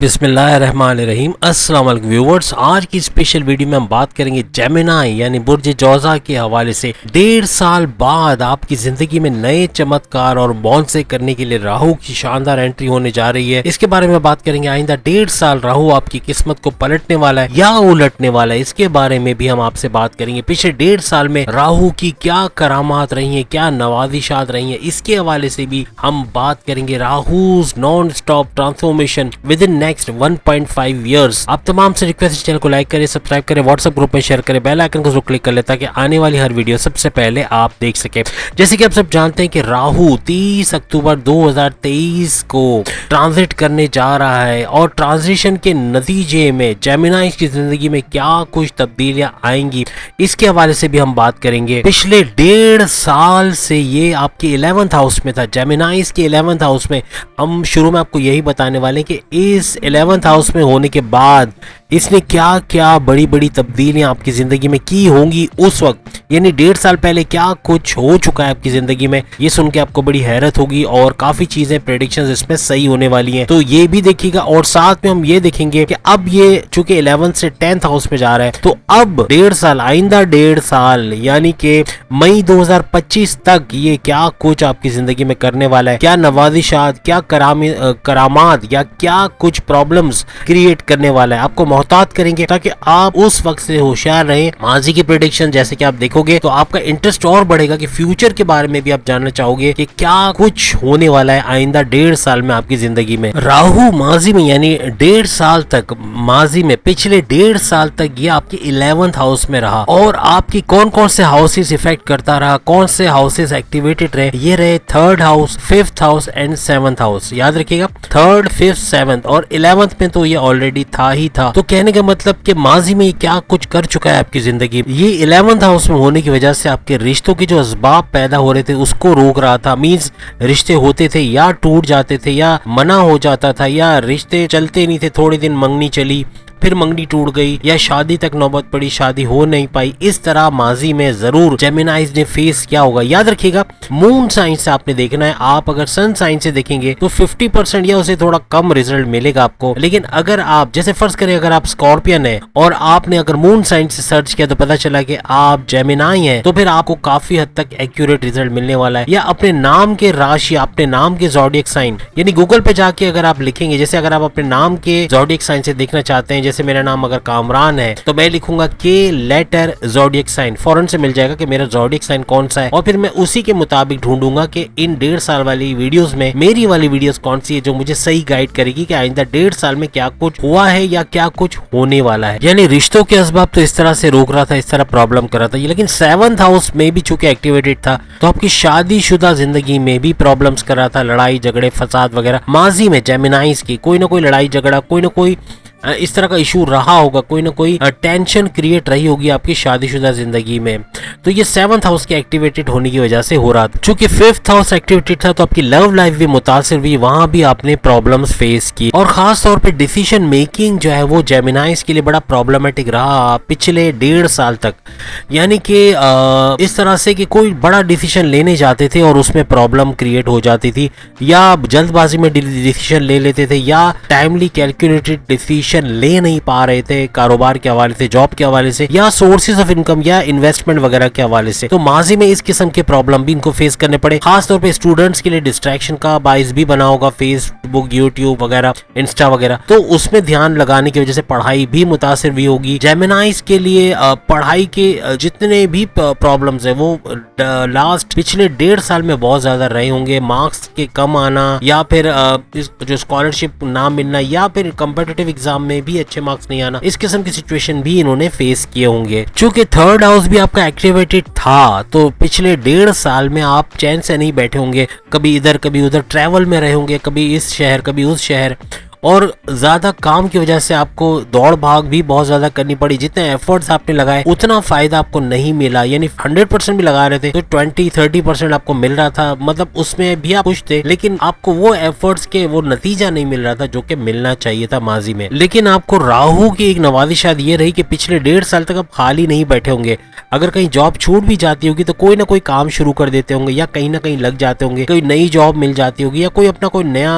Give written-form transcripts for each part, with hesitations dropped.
बिस्मिल्लाहिर्रहमानिर्रहीम। अस्सलाम वालेकुम व्यूअर्स, आज की स्पेशल वीडियो में हम बात करेंगे जेमिनी यानी बुर्ज जौज़ा के हवाले से 1.5 साल बाद आपकी ज़िंदगी में नए चमत्कार और बॉन्से करने के लिए राहु की शानदार एंट्री होने जा रही है। इसके बारे में बात करेंगे। आइंदा 1.5 साल राहु आपकी किस्मत को पलटने वाला है या उलटने वाला है, इसके बारे में भी हम आपसे बात करेंगे। पिछले 1.5 साल में राहु की क्या करामात रही है, क्या नवाजिशात रही है, इसके हवाले से भी हम बात करेंगे। राहुज non stop transformation within next 1.5 years. आप तमाम से रिक्वेस्ट चैनल को लाइक करें, सब्सक्राइब करें, व्हाट्सएप ग्रुप में शेयर करें, बेल आइकन को जरूर क्लिक कर लें ताकि आने वाली हर वीडियो सबसे पहले आप देख सकें। जैसे कि आप सब जानते हैं कि राहु 30 अक्टूबर 2023 को ट्रांजिट करने जा रहा है और ट्रांजिशन के नतीजे में जेमिनी की जिंदगी में क्या कुछ तब्दीलियां आएंगी, इसके हवाले से भी हम बात करेंगे। पिछले 1.5 साल से ये आपके 11th हाउस में था, जेमिनी के 11th हाउस में। हम शुरू में आपको यही बताने वाले कि इस 11th हाउस में होने के बाद इसने क्या क्या बड़ी बड़ी तब्दीलियां आपकी जिंदगी में की होंगी उस वक्त, यानी 1.5 साल पहले क्या कुछ हो चुका है आपकी जिंदगी में। ये सुन के आपको बड़ी हैरत होगी और काफी चीजें प्रेडिक्शंस इसमें सही होने वाली हैं, तो ये भी देखिएगा। और साथ में हम ये देखेंगे कि अब ये चूंकि 11th से 10th हाउस में जा रहा है, तो अब 1.5 साल आइंदा 1.5 साल यानी कि मई 2025 तक ये क्या कुछ आपकी जिंदगी में करने वाला है, क्या नवाजिशात, क्या करामात या क्या कुछ प्रॉब्लम्स क्रिएट करने वाला है, आपको मोहतात करेंगे ताकि आप उस वक्त से होशियार रहें। माजी की प्रेडिक्शन जैसे कि आप देखोगे तो आपका इंटरेस्ट और बढ़ेगा कि फ्यूचर के बारे में भी आप जानना चाहोगे कि क्या कुछ होने वाला है आइंदा 1.5 साल में आपकी जिंदगी में। राहु माजी में यानी 1.5 साल तक, माजी में पिछले 1.5 साल तक ये आपके 11th हाउस में रहा और आपकी कौन कौन से हाउसेस इफेक्ट करता रहा, कौन से हाउसेस एक्टिवेटेड रहे, ये रहे 3rd house, 5th house and 7th house. याद रखिएगा 3rd, 5th, 7th और 11th में तो ये ऑलरेडी था ही था। तो कहने का मतलब कि माजी में क्या कुछ कर चुका है आपकी जिंदगी। ये 11th हाउस में होने की वजह से आपके रिश्तों के जो असबाब पैदा हो रहे थे उसको रोक रहा था। मींस रिश्ते होते थे या टूट जाते थे या मना हो जाता था या रिश्ते चलते नहीं थे, थोड़े दिन मंगनी चली फिर मंगनी टूट गई या शादी तक नौबत पड़ी, शादी हो नहीं पाई। इस तरह माजी में जरूर जेमिनीज ने फेस किया होगा। याद रखिएगा मून साइन से आपने देखना है। आप अगर सन साइन से देखेंगे तो 50% या उसे थोड़ा कम रिजल्ट मिलेगा आपको, लेकिन अगर आप जैसे फर्ज करें अगर आप स्कॉर्पियन है और आपने अगर मून साइन से सर्च किया तो पता चला कि आप जेमिनी हैं, तो फिर आपको काफी हद तक एक्यूरेट रिजल्ट मिलने वाला है। या अपने नाम के राशि, अपने नाम के ज़ोडिएक साइन, यानी गूगल पे जाके अगर आप लिखेंगे, जैसे अगर आप अपने नाम के ज़ोडिएक साइन से देखना चाहते हैं, जैसे मेरा नाम अगर कामरान है तो मैं लिखूंगा के लेटर ज़ोडिएक साइन, फौरन से मिल जाएगा कि मेरा ज़ोडिएक साइन कौन सा है और फिर मैं उसी के मुताबिक ढूंढूंगा कि इन 1.5 साल वाली वीडियोस में मेरी वाली वीडियोस कौन सी है जो मुझे सही गाइड करेगी कि आइंदा 1.5 साल में क्या कुछ हुआ है या क्या कुछ होने वाला है। यानी रिश्तों के असबाब तो इस तरह से रोक रहा था, इस तरह प्रॉब्लम कर रहा था, लेकिन 7th हाउस में भी चूंकि एक्टिवेटेड था तो आपकी शादीशुदा जिंदगी में भी प्रॉब्लम्स कर रहा था, लड़ाई झगड़े फसाद वगैरह। माजी में जेमिनीज की कोई ना कोई लड़ाई झगड़ा, कोई ना कोई इस तरह का इशू रहा होगा, कोई ना कोई टेंशन क्रिएट रही होगी आपकी शादीशुदा जिंदगी में। तो ये 7th हाउस के एक्टिवेटेड होने की वजह से हो रहा था। चूंकि 5th हाउस एक्टिवेटेड था तो आपकी लव लाइफ भी मुतासिर हुई, वहां भी आपने प्रॉब्लम्स फेस की और खास तौर पे डिसीजन मेकिंग जो है वो जेमिनीज के लिए बड़ा प्रॉब्लमेटिक रहा पिछले 1.5 साल तक। यानी कि इस तरह से कि कोई बड़ा डिसीजन लेने जाते थे और उसमें प्रॉब्लम क्रिएट हो जाती थी, या जल्दबाजी में डिसीजन ले लेते थे, या टाइमली कैलकुलेटेड डिसीजन ले नहीं पा रहे थे कारोबार के हवाले से, जॉब के हवाले से, या सोर्सेज ऑफ इनकम या इन्वेस्टमेंट वगैरह के हवाले से। तो माजी में इस किस्म के प्रॉब्लम भी इनको फेस करने पड़े। खास तौर पे स्टूडेंट्स के लिए डिस्ट्रैक्शन का बाइस भी बना होगा, फेसबुक, यूट्यूब वगैरह, इंस्टा वगैरह, तो उसमें ध्यान लगाने की वजह से पढ़ाई भी मुतासिर भी होगी। जेमिनीज के लिए पढ़ाई के जितने भी प्रॉब्लम्स है वो लास्ट पिछले 1.5 साल में बहुत ज्यादा रहे होंगे। मार्क्स के कम आना या फिर जो स्कॉलरशिप ना मिलना या फिर कम्पिटिटिव एग्जाम में भी अच्छे मार्क्स नहीं आना, इस किस्म की सिचुएशन भी इन्होंने फेस किए होंगे। चूंकि 3rd हाउस भी आपका एक्टिवेटेड था तो पिछले 1.5 साल में आप चैन से नहीं बैठे होंगे, कभी इधर कभी उधर ट्रैवल में रहे होंगे, कभी इस शहर कभी उस शहर, और ज्यादा काम की वजह से आपको दौड़ भाग भी बहुत ज्यादा करनी पड़ी। जितने एफर्ट्स आपने लगाए उतना फायदा आपको नहीं मिला, यानी 100% भी लगा रहे थे तो 20-30% आपको मिल रहा था, मतलब उसमें भी आप खुश थे, लेकिन आपको वो एफर्ट्स के वो नतीजा नहीं मिल रहा था जो कि मिलना चाहिए था माजी में। लेकिन आपको राहु की एक नवाजिशात ये रही कि पिछले 1.5 साल तक आप खाली नहीं बैठे होंगे। अगर कहीं जॉब छूट भी जाती होगी तो कोई ना कोई काम शुरू कर देते होंगे या कहीं ना कहीं लग जाते होंगे, कोई नई जॉब मिल जाती होगी या कोई अपना कोई नया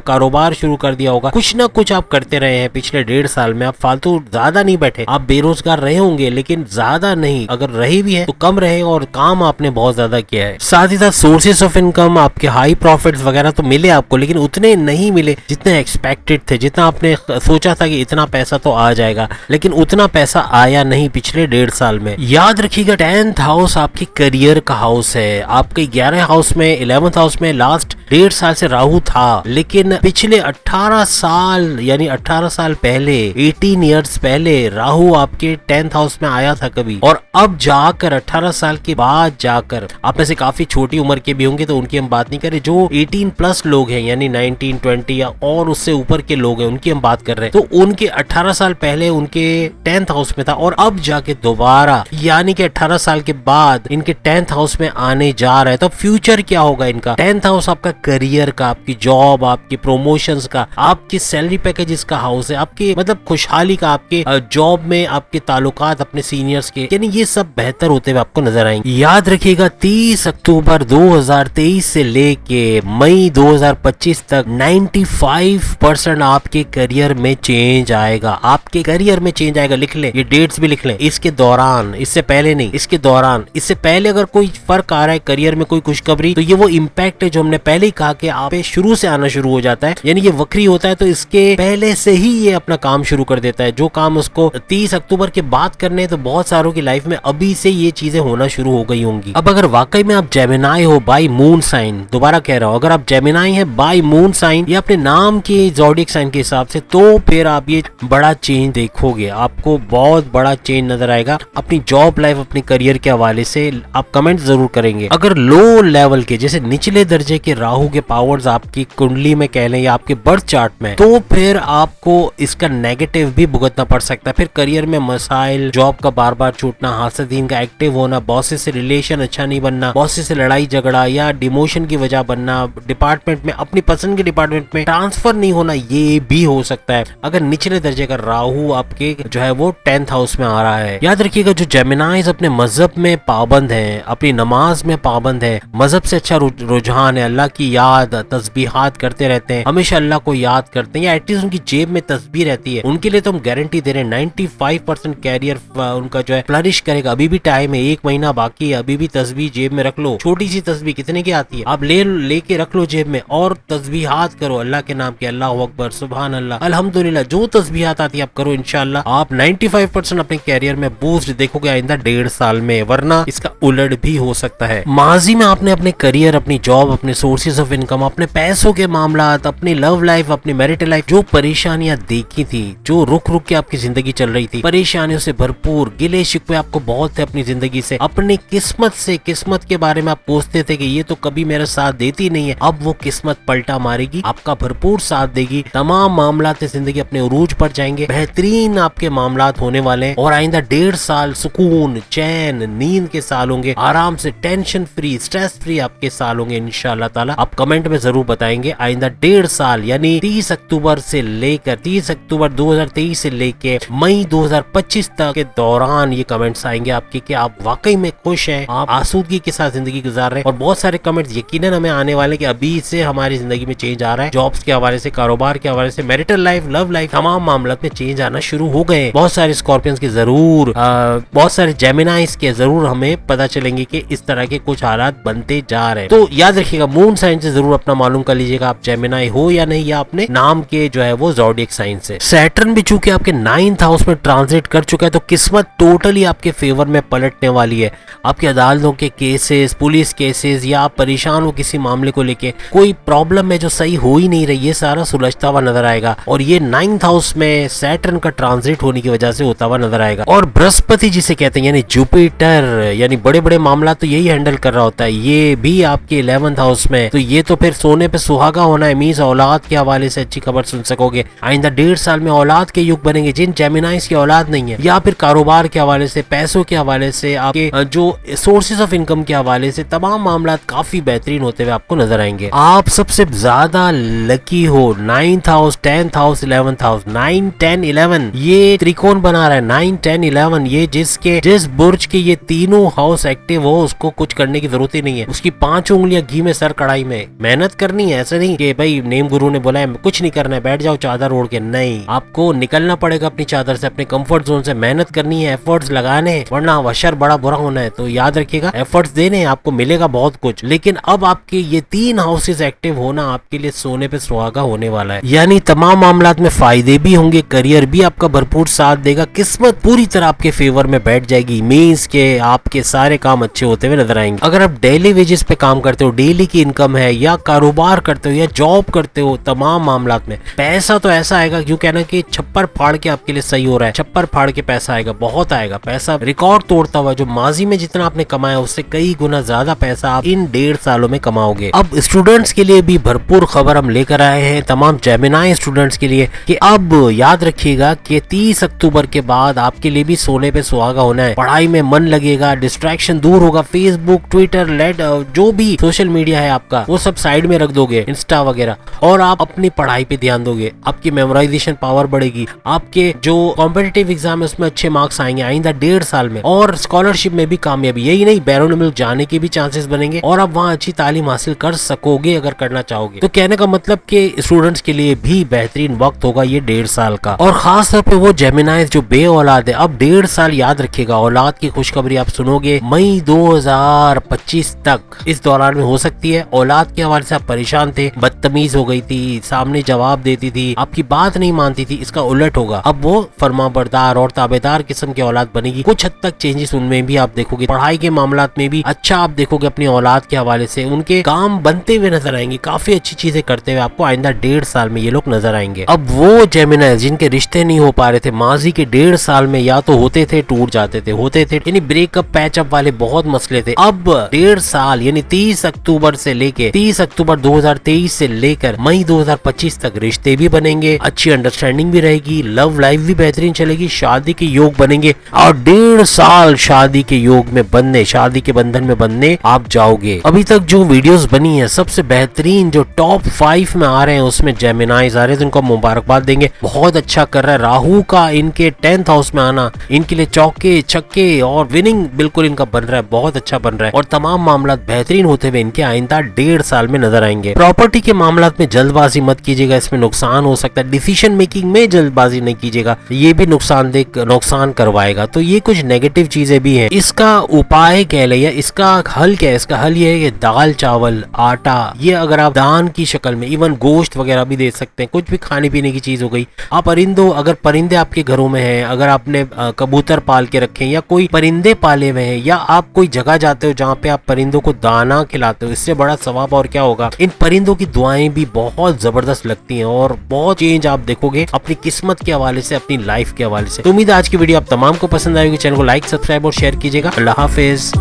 कारोबार शुरू कर दिया होगा, कुछ ना कुछ आप करते रहे हैं पिछले 1.5 साल में, आप फालतू ज्यादा नहीं बैठे, आप बेरोजगार रहे होंगे लेकिन ज्यादा नहीं, अगर रहे भी है तो कम रहे और काम आपने बहुत ज्यादा किया है। साथ ही साथ सोर्सेस ऑफ इनकम आपके हाई प्रॉफिट्स वगैरह तो मिले आपको, लेकिन उतने नहीं मिले जितने एक्सपेक्टेड थे, जितना आपने सोचा था कि इतना पैसा तो आ जाएगा, लेकिन उतना पैसा आया नहीं पिछले 1.5 साल में। याद रखिएगा 10th हाउस आपके करियर का हाउस है, आपके 11 हाउस में 11th हाउस में लास्ट 1.5 साल से राहु था, लेकिन पिछले 18 साल यानी 18 साल पहले 18 इयर्स पहले राहु आपके 10th हाउस में आया था कभी, और अब जाकर 18 साल के बाद जाकर, आप में से काफी छोटी उम्र के भी होंगे तो उनकी हम बात नहीं करें, जो 18 प्लस लोग हैं यानी 19, 20 या और उससे ऊपर के लोग हैं उनकी हम बात कर रहे हैं, तो उनके 18 साल पहले उनके 10th हाउस में था और अब जाके दोबारा यानी कि 18 साल के बाद इनके 10th हाउस में आने जा रहा है। तो फ्यूचर क्या होगा इनका? 10th हाउस आपका करियर का, आपकी जॉब, आपकी प्रमोशंस का, आपकी सैलरी पैकेजेस का हाउस है, आपके मतलब खुशहाली का, आपके जॉब में आपके ताल्लुकात अपने सीनियर्स के, यानी ये सब बेहतर होते हुए आपको नजर आएंगे। याद रखिएगा 30 अक्टूबर 2023 से लेके मई 2025 तक 95% आपके करियर में चेंज आएगा, आपके करियर में चेंज आएगा। लिख ले, ये डेट्स भी लिख ले, इसके दौरान, इससे पहले नहीं, इसके दौरान। इससे पहले अगर कोई फर्क आ रहा है करियर में, कोई खुशखबरी, तो ये वो इम्पैक्ट है जो हमने पहले ही कहा कि आप शुरू से आना शुरू हो जाता है, यानी ये वक्री होता है तो इसके पहले से ही ये अपना काम शुरू कर देता है। जो काम उसको 30 अक्टूबर के बाद करने, तो बहुत सारों की लाइफ में अभी से ये चीजें होना शुरू हो गई होंगी। अब अगर वाकई में आप जेमिनाई हो बाय मून साइन, दोबारा कह रहा हूं, अगर आप जेमिनाई है बाय मून साइन या अपने नाम के ज़ोडिएक साइन के हिसाब से, तो फिर आप ये बड़ा चेंज देखोगे, आपको बहुत बड़ा चेंज नजर आएगा अपनी जॉब लाइफ, अपनी करियर के हवाले से। आप कमेंट जरूर करेंगे। अगर लो लेवल के जैसे निचले दर्जे के राहु के पावर्स आपकी कुंडली में कह लें या आपके बर्थ चार्ट में, तो फिर आपको इसका नेगेटिव भी भुगतना पड़ सकता है। फिर करियर में मसाइल, जॉब का बार बार छूटना, हासिदीन का एक्टिव होना, बॉसेस से रिलेशन अच्छा नहीं बनना, बॉसेस से लड़ाई झगड़ा या डिमोशन की वजह बनना, डिपार्टमेंट में अपनी पसंद के डिपार्टमेंट में ट्रांसफर नहीं होना, ये भी हो सकता है अगर निचले दर्जे का राहु आपके जो है वो 10th हाउस में आ रहा है। याद रखिएगा जो जेमिनाइज अपने मजहब में पाबंद हैं, अपनी नमाज में पाबंद है, मजहब से अच्छा रुझान है, अल्लाह की याद, तस्बीहात करते रहते हैं, हमेशा अल्लाह को याद करते हैं, या एटलीस्ट उनकी जेब में तस्बीह रहती है, उनके लिए तो हम गारंटी दे रहे हैं 95% कैरियर उनका जो है फ्लरिश करेगा। अभी भी टाइम है, 1 महीना बाकी है, अभी भी तस्बीह जेब में रख लो। छोटी सी तस्बीह कितने की आती है, आप लेके रख लो जेब में और तस्बीहात करो अल्लाह के नाम के, अल्लाह अकबर, सुभान अल्लाह, अल्हम्दुलिल्लाह, जो तस्बीहात आती है आप करो, इंशाल्लाह आप 95% अपने कैरियर में बूस्ट देखोगे आइंदा 1.5 साल में, वरना इसका उलट भी हो सकता है। माजी में आपने अपने करियर, अपनी जॉब, अपने सोर्सेज ऑफ इनकम, अपने पैसों के मामलात, अपनी लव लाइफ, अपनी मैरिटल लाइफ, जो परेशानियां देखी थी, जो रुक रुक के आपकी जिंदगी चल रही थी, परेशानियों से भरपूर, गिले शिकवे आपको बहुत थे अपनी जिंदगी से, अपनी किस्मत से, किस्मत के बारे में आप पूछते थे कि ये तो कभी मेरा साथ देती नहीं है, अब वो किस्मत पलटा मारेगी, आपका भरपूर साथ देगी, तमाम मामलात जिंदगी अपने उरूज पर जाएंगे, बेहतरीन आपके मामलात होने वाले हैं और आइंदा 1.5 साल सुकून, चैन, नींद के साल होंगे, आराम से, टेंशन फ्री, स्ट्रेस फ्री आपके साल होंगे इंशाल्लाह ताला। आप कमेंट में जरूर बताएंगे आइंदा 1.5 साल यानी 30 अक्टूबर से लेकर 30 अक्टूबर 2023 से लेके मई 2025 तक के दौरान ये कमेंट्स आएंगे आपके कि आप वाकई में खुश हैं, आप आसूदगी के साथ जिंदगी गुजार रहे हैं। और बहुत सारे कमेंट्स यकीनन हमें आने वाले कि अभी से हमारी जिंदगी में चेंज आ रहा है, जॉब्स के हवाले से, कारोबार के हवाले से, मैरिटल लाइफ, लव लाइफ, तमाम मामलों में चेंज आना शुरू हो गए। बहुत सारे स्कॉर्पियंस के जरूर, बहुत सारे जेमिनाइज के जरूर हमें पता चलेंगे कि इस तरह के कुछ हालात बनते जा रहे हैं। तो याद रखिएगा मून साइन से जरूर अपना मालूम कर लीजिएगा आप जेमिनाई हो या नहीं, या अपने नाम के जो है वो ज़ोडिएक साइन से। सैटर्न भी चूंकि आपके 9th हाउस में ट्रांजिट कर चुका है, तो किस्मत टोटली आपके फेवर में पलटने वाली है। आपकी अदालतों के केसेस, पुलिस केसेस, या आप परेशान हो किसी मामले को लेके, कोई प्रॉब्लम है जो सही हो ही नहीं रही, ये सारा सुलझता हुआ नजर आएगा। और ये 9th हाउस में सैटर्न का ट्रांजिट होने की वजह से होता हुआ नजर आएगा। और बृहस्पति जिसे कहते हैं यानी जुपिटर, यानी बड़े बड़े मामला तो यही हैंडल कर रहा होता है, ये भी आपके 11th हाउस में, तो ये तो फिर सोने पे सुहागा होना है। मींस औलाद के हवाले से अच्छी खबर सुन सकोगे। आइंदा 1.5 साल में औलाद के युग बनेंगे। जिन जेमिनाइज की औलाद नहीं है, या फिर कारोबार के हवाले से, पैसों के हवाले से, आपके जो सोर्सेज ऑफ इनकम के हवाले से, तमाम मामला काफी बेहतरीन होते हुए आपको नजर आएंगे। आप सबसे ज्यादा लकी हो 9th house, 10th house, 11th house. 9, 10, 11 ये त्रिकोण बना रहा है। 9, 10, 11 ये जिस बुर्ज के ये तीनों हाउस एक्टिव हो, उसको कुछ करने की जरूरत ही नहीं है। उसकी 5 उंगलियां घी में, सर कढ़ाई में। मेहनत करनी है, ऐसा नहीं कि भाई नेम गुरु ने बोला है कुछ नहीं करना है, बैठ जाओ चादर ओढ़ के। नहीं, आपको निकलना पड़ेगा अपनी चादर से, अपने कंफर्ट जोन से, मेहनत करनी है, एफर्ट्स लगाने, वरना वशर बड़ा बुरा होना है। तो याद रखिएगा, एफर्ट्स देने, आपको मिलेगा बहुत कुछ। लेकिन अब आपके ये 3 हाउसेस एक्टिव होना आपके लिए सोने पे सुहागा होने वाला है। यानी तमाम मामलात में फायदे भी होंगे, करियर भी आपका भरपूर साथ देगा, किस्मत पूरी तरह आपके फेवर में बैठ जाएगी। मींस के आपके सारे काम अच्छे होते हुए नजर आएंगे। अगर आप डेली वेजेस पे काम करते हो, डेली की इनकम है, या कारोबार करते हो, या जॉब करते हो, तमाम मामलात में पैसा तो ऐसा आएगा, क्यों कहना कि छप्पर फाड़ के आपके लिए सही हो रहा है। छप्पर फाड़ के पैसा आएगा, बहुत आएगा पैसा, रिकॉर्ड तोड़ता हुआ। जो माजी में जितना आपने कमाया उससे कई गुना ज्यादा पैसा आप इन 1.5 सालों में कमाओगे। अब स्टूडेंट्स के लिए भी भरपूर खबर हम लेकर आए हैं, तमाम जेमिनाई स्टूडेंट्स के लिए, कि अब याद रखिएगा कि 30 अक्टूबर के बाद आपके लिए भी सोने पे सुहागा होना है। पढ़ाई में मन लगेगा, डिस्ट्रैक्शन दूर होगा, फेसबुक, ट्विटर, लेड, जो भी सोशल मीडिया है आपका, वो सब साइड में रख दोगे, इंस्टा वगैरह, और आप अपनी पढ़ाई पे ध्यान दोगे। आपकी मेमोराइजेशन पावर बढ़ेगी, आपके जो कॉम्पिटिटिव एग्जाम है उसमें अच्छे मार्क्स आएंगे आइंदा 1.5 साल में, और स्कॉलरशिप में भी कामयाबी। यही नहीं, बैरून मुल्क जाने के भी चांसेस बनेंगे, और आप वहाँ अच्छी तालीम हासिल कर सकोगे अगर करना चाहोगे। तो कहने का मतलब कि स्टूडेंट्स के लिए भी बेहतरीन वक्त होगा ये 1.5 साल का। और खास तौर पे वो जेमिनाइज जो बे औलाद है, अब 1.5 साल याद रखिएगा, औलाद की खुशखबरी आप सुनोगे मई 2025 तक। इस दौरान में हो सकती है औलाद के हवाले से आप परेशान थे, बदतमीज हो गई थी, सामने जवाब देती थी, आपकी बात नहीं मानती थी, इसका उलट होगा। अब वो फरमाबरदार और ताबेदार किस्म की औलाद बनेगी। कुछ हद तक चेंजेस उनमें भी आप देखोगे, पढ़ाई के मामलात में भी अच्छा आप देखोगे अपनी औलाद के हवाले से, उनके काम बनते हुए नजर आएंगे, काफी अच्छी चीजें करते हुए आपको आइंदा 1.5 साल में ये लोग नजर आएंगे। अब वो जेमिनाई जिनके रिश्ते नहीं हो पा रहे थे माजी के 1.5 साल में, या तो होते थे टूट जाते थे, होते थे, यानी ब्रेकअप पैचअप वाले बहुत मसले थे। अब 1.5 साल यानी 30 अक्टूबर से लेके 30 अक्टूबर 2023 से लेकर मई 2025 तक रिश्ते भी बनेंगे, अच्छी अंडरस्टैंडिंग भी रहेगी, लव लाइफ भी बेहतरीन चलेगी, शादी के योग बनेंगे, और 1.5 साल शादी के योग में बनने, शादी के बंधन में बनने आप जाओगे। अभी तक जो वीडियोस बनी है सबसे बेहतरीन जो टॉप 5 में आ रहे हैं उसमें जेमिनाइज आ रहे हैं, जिनको मुबारकबाद देंगे, बहुत अच्छा कर रहा है। राहु का इनके 10th हाउस में आना इनके लिए चौके छक्के और विनिंग बिल्कुल इनका बन रहा है, बहुत अच्छा बन रहा है, और तमाम मामला बेहतरीन होते हुए इनके आइंदा 1.5 साल में नजर आएंगे। प्रॉपर्टी के मामला में जल्दबाजी मत कीजिएगा, इसमें नुकसान हो सकता है। डिसीजन मेकिंग में जल्दबाजी नहीं कीजिएगा, ये भी नुकसान करवाएगा। तो ये कुछ नेगेटिव चीजें भी हैं। इसका उपाय क्या है या इसका हल क्या है? इसका हल ये है कि दाल, चावल, आटा, ये अगर आप दान की शक्ल में, इवन गोश्त वगैरह भी दे सकते हैं, कुछ भी खाने पीने की चीज हो गई। आप अगर परिंदे आपके घरों में हैं, अगर आपने कबूतर पाल के रखे हैं या कोई परिंदे पाले हुए हैं, या आप कोई जगह जाते हो जहाँ पे आप परिंदों को दाना खिलाते हो, इससे बड़ा सवाब और क्या होगा। इन परिंदों की दुआएं भी बहुत जबरदस्त लगती हैं और बहुत चेंज आप देखोगे अपनी किस्मत के हवाले से, अपनी लाइफ के हवाले से। तो उम्मीद है आज की वीडियो आप तमाम को पसंद आएगी। चैनल को लाइक, सब्सक्राइब और शेयर कीजिएगा। अल्लाह हाफिज।